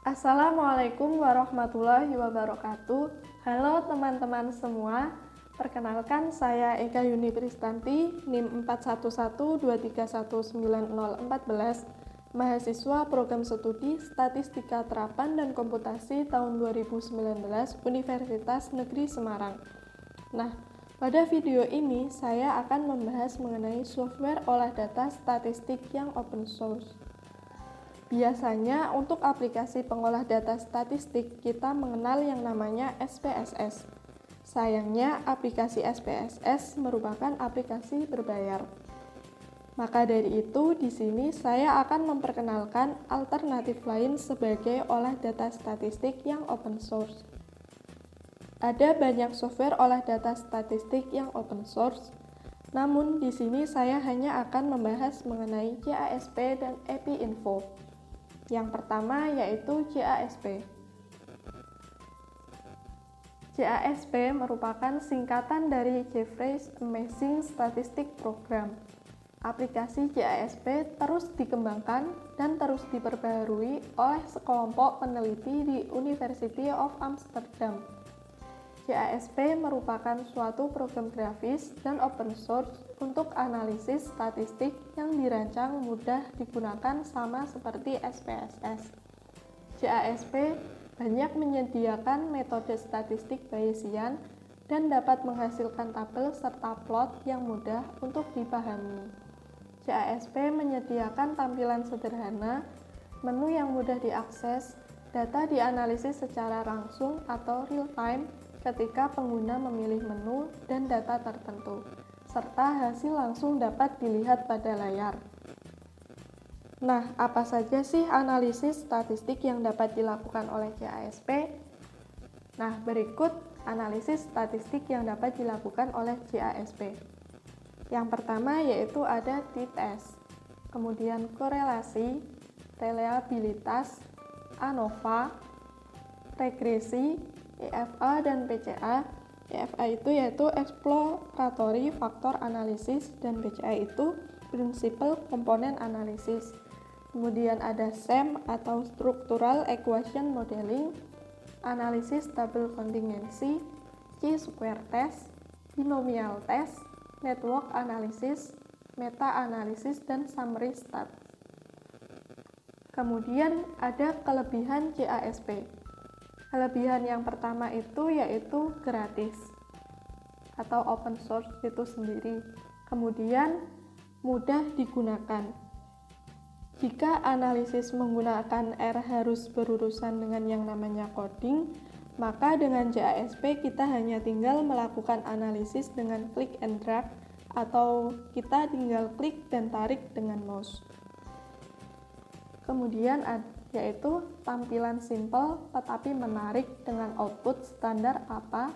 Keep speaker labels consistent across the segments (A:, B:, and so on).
A: Assalamualaikum warahmatullahi wabarakatuh. Halo teman-teman semua. Perkenalkan, saya Eka Yuni Pristanti, NIM 4112319014, mahasiswa Program Studi Statistika Terapan dan Komputasi tahun 2019 Universitas Negeri Semarang. Nah, pada video ini saya akan membahas mengenai software olah data statistik yang open source. Biasanya untuk aplikasi pengolah data statistik kita mengenal yang namanya SPSS. Sayangnya aplikasi SPSS merupakan aplikasi berbayar. Maka dari itu di sini saya akan memperkenalkan alternatif lain sebagai olah data statistik yang open source. Ada banyak software olah data statistik yang open source. Namun di sini saya hanya akan membahas mengenai JASP dan EPINFO. Yang pertama yaitu JASP. JASP merupakan singkatan dari Jeffreys Amazing Statistics Program. Aplikasi JASP terus dikembangkan dan terus diperbaharui oleh sekelompok peneliti di University of Amsterdam. JASP merupakan suatu program grafis dan open source untuk analisis statistik yang dirancang mudah digunakan sama seperti SPSS. JASP banyak menyediakan metode statistik Bayesian dan dapat menghasilkan tabel serta plot yang mudah untuk dipahami. JASP menyediakan tampilan sederhana, menu yang mudah diakses, data dianalisis secara langsung atau real time ketika pengguna memilih menu dan data tertentu, serta hasil langsung dapat dilihat pada layar. Nah, apa saja sih analisis statistik yang dapat dilakukan oleh JASP? Nah, berikut analisis statistik yang dapat dilakukan oleh JASP. Yang pertama yaitu ada t-test, kemudian korelasi, reliabilitas, ANOVA, regresi, EFA dan PCA. EFA itu yaitu exploratory factor analysis dan PCA itu principal component analysis. Kemudian ada SEM atau structural equation modeling, analisis double contingency, chi-square test, binomial test, network analysis, meta analysis dan summary stat. Kemudian ada kelebihan JASP. Kelebihan yang pertama itu yaitu gratis atau open source itu sendiri. Kemudian mudah digunakan. Jika analisis menggunakan R harus berurusan dengan yang namanya coding, maka dengan JASP kita hanya tinggal melakukan analisis dengan klik and drag atau kita tinggal klik dan tarik dengan mouse. Kemudian yaitu tampilan simple tetapi menarik dengan output standar APA,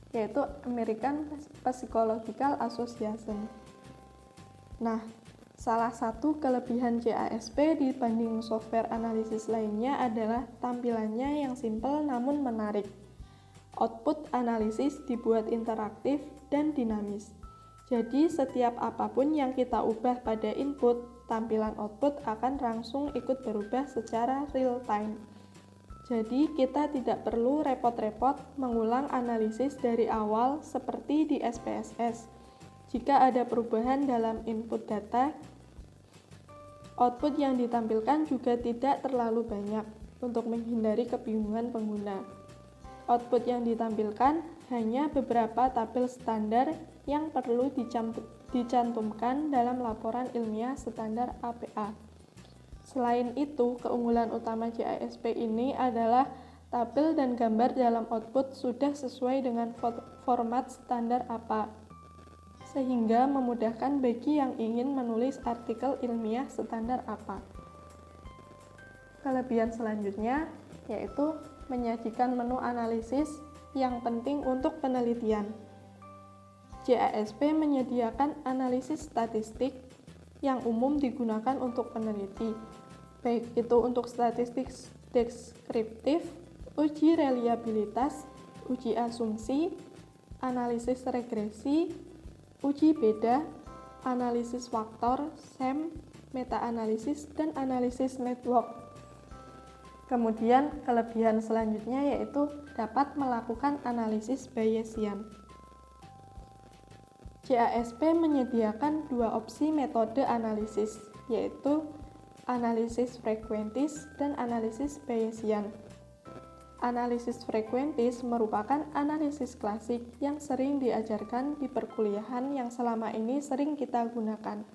A: yaitu American Psychological Association. Nah, salah satu kelebihan JASP dibanding software analisis lainnya adalah tampilannya yang simple namun menarik. Output analisis dibuat interaktif dan dinamis. Jadi setiap apapun yang kita ubah pada input, tampilan output akan langsung ikut berubah secara real time. Jadi kita tidak perlu repot-repot mengulang analisis dari awal seperti di SPSS. Jika ada perubahan dalam input data, output yang ditampilkan juga tidak terlalu banyak untuk menghindari kebingungan pengguna. Output yang ditampilkan hanya beberapa tabel standar yang perlu dicantumkan dalam laporan ilmiah standar APA. Selain itu, keunggulan utama JASP ini adalah tabel dan gambar dalam output sudah sesuai dengan format standar APA, sehingga memudahkan bagi yang ingin menulis artikel ilmiah standar APA. Kelebihan selanjutnya yaitu menyajikan menu analisis yang penting untuk penelitian. JASP menyediakan analisis statistik yang umum digunakan untuk peneliti, baik itu untuk statistik deskriptif, uji reliabilitas, uji asumsi, analisis regresi, uji beda, analisis faktor, SEM, meta-analisis, dan analisis network. Kemudian kelebihan selanjutnya yaitu dapat melakukan analisis Bayesian. JASP menyediakan dua opsi metode analisis, yaitu analisis frekuentis dan analisis Bayesian. Analisis frekuentis merupakan analisis klasik yang sering diajarkan di perkuliahan yang selama ini sering kita gunakan.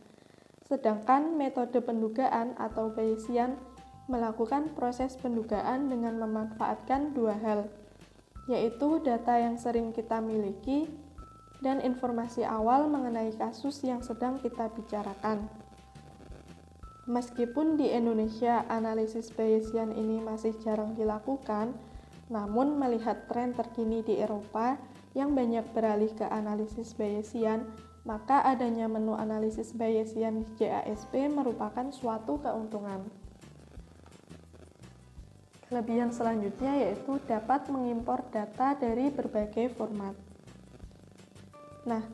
A: Sedangkan metode pendugaan atau Bayesian melakukan proses pendugaan dengan memanfaatkan dua hal, yaitu data yang sering kita miliki dan informasi awal mengenai kasus yang sedang kita bicarakan. Meskipun di Indonesia analisis Bayesian ini masih jarang dilakukan, namun melihat tren terkini di Eropa yang banyak beralih ke analisis Bayesian, maka adanya menu analisis Bayesian di JASP merupakan suatu keuntungan. Kelebihan selanjutnya yaitu dapat mengimpor data dari berbagai format. Nah,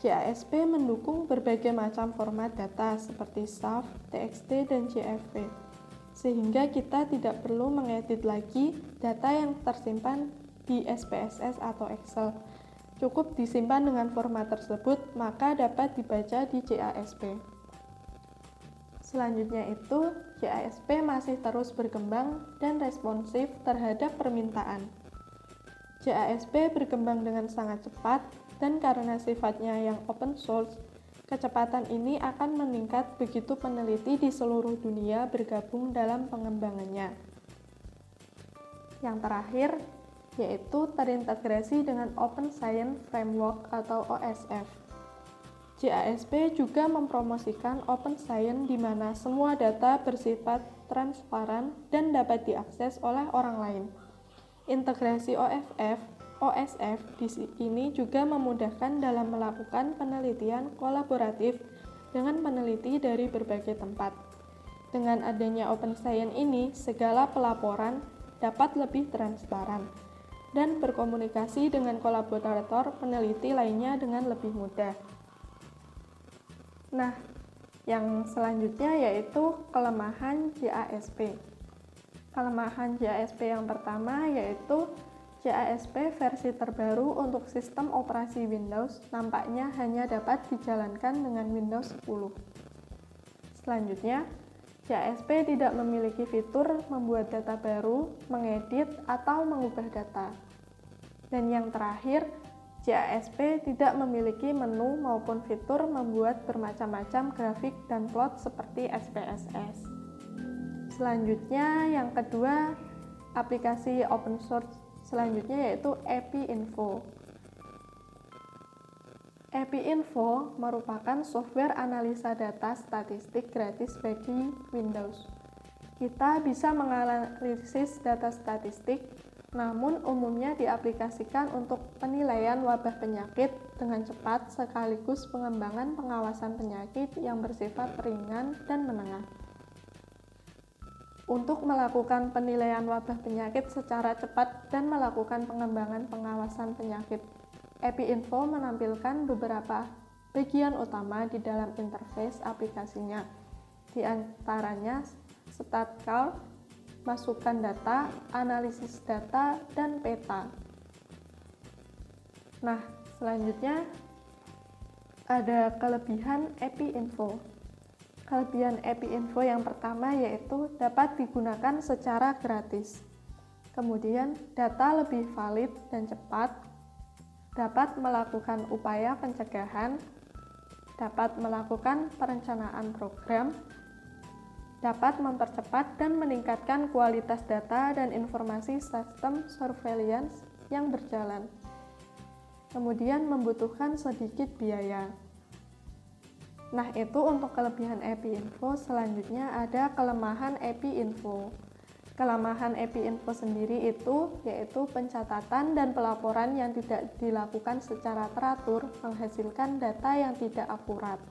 A: JASP mendukung berbagai macam format data seperti SAF, TXT, dan JFP, sehingga kita tidak perlu mengedit lagi data yang tersimpan di SPSS atau Excel. Cukup disimpan dengan format tersebut, maka dapat dibaca di JASP. Selanjutnya itu, JASP masih terus berkembang dan responsif terhadap permintaan. JASP berkembang dengan sangat cepat, dan karena sifatnya yang open source, kecepatan ini akan meningkat begitu peneliti di seluruh dunia bergabung dalam pengembangannya. Yang terakhir, yaitu terintegrasi dengan Open Science Framework atau OSF. JASP juga mempromosikan Open Science di mana semua data bersifat transparan dan dapat diakses oleh orang lain. Integrasi OSF di sini juga memudahkan dalam melakukan penelitian kolaboratif dengan peneliti dari berbagai tempat. Dengan adanya Open Science ini, segala pelaporan dapat lebih transparan dan berkomunikasi dengan kolaborator peneliti lainnya dengan lebih mudah. Nah, yang selanjutnya yaitu kelemahan JASP. Kelemahan JASP yang pertama yaitu JASP versi terbaru untuk sistem operasi Windows nampaknya hanya dapat dijalankan dengan Windows 10. Selanjutnya, JASP tidak memiliki fitur membuat data baru, mengedit, atau mengubah data. Dan yang terakhir, JASP tidak memiliki menu maupun fitur membuat bermacam-macam grafik dan plot seperti SPSS. Selanjutnya, yang kedua, aplikasi open source selanjutnya yaitu EpiInfo. EpiInfo merupakan software analisa data statistik gratis bagi Windows. Kita bisa menganalisis data statistik, namun umumnya diaplikasikan untuk penilaian wabah penyakit dengan cepat sekaligus pengembangan pengawasan penyakit yang bersifat ringan dan menengah. Untuk melakukan penilaian wabah penyakit secara cepat dan melakukan pengembangan pengawasan penyakit, EpiInfo menampilkan beberapa bagian utama di dalam interface aplikasinya, di antaranya StatCalc, masukkan data, analisis data, dan peta. Nah, selanjutnya ada kelebihan EpiInfo. Kelebihan EpiInfo yang pertama yaitu dapat digunakan secara gratis. Kemudian, data lebih valid dan cepat, dapat melakukan upaya pencegahan, dapat melakukan perencanaan program, dapat mempercepat dan meningkatkan kualitas data dan informasi sistem surveillance yang berjalan. Kemudian membutuhkan sedikit biaya. Nah, itu untuk kelebihan EpiInfo. Selanjutnya ada kelemahan EpiInfo. Kelemahan EpiInfo sendiri itu yaitu pencatatan dan pelaporan yang tidak dilakukan secara teratur menghasilkan data yang tidak akurat.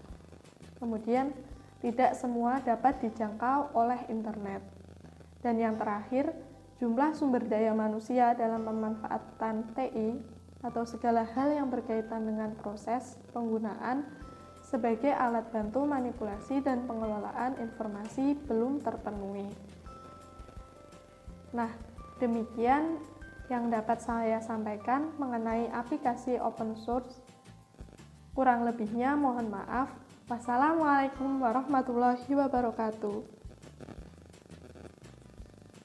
A: Kemudian, tidak semua dapat dijangkau oleh internet. Dan yang terakhir, jumlah sumber daya manusia dalam pemanfaatan TI atau segala hal yang berkaitan dengan proses penggunaan sebagai alat bantu manipulasi dan pengelolaan informasi belum terpenuhi. Nah, demikian yang dapat saya sampaikan mengenai aplikasi open source. Kurang lebihnya mohon maaf. Wassalamualaikum warahmatullahi wabarakatuh.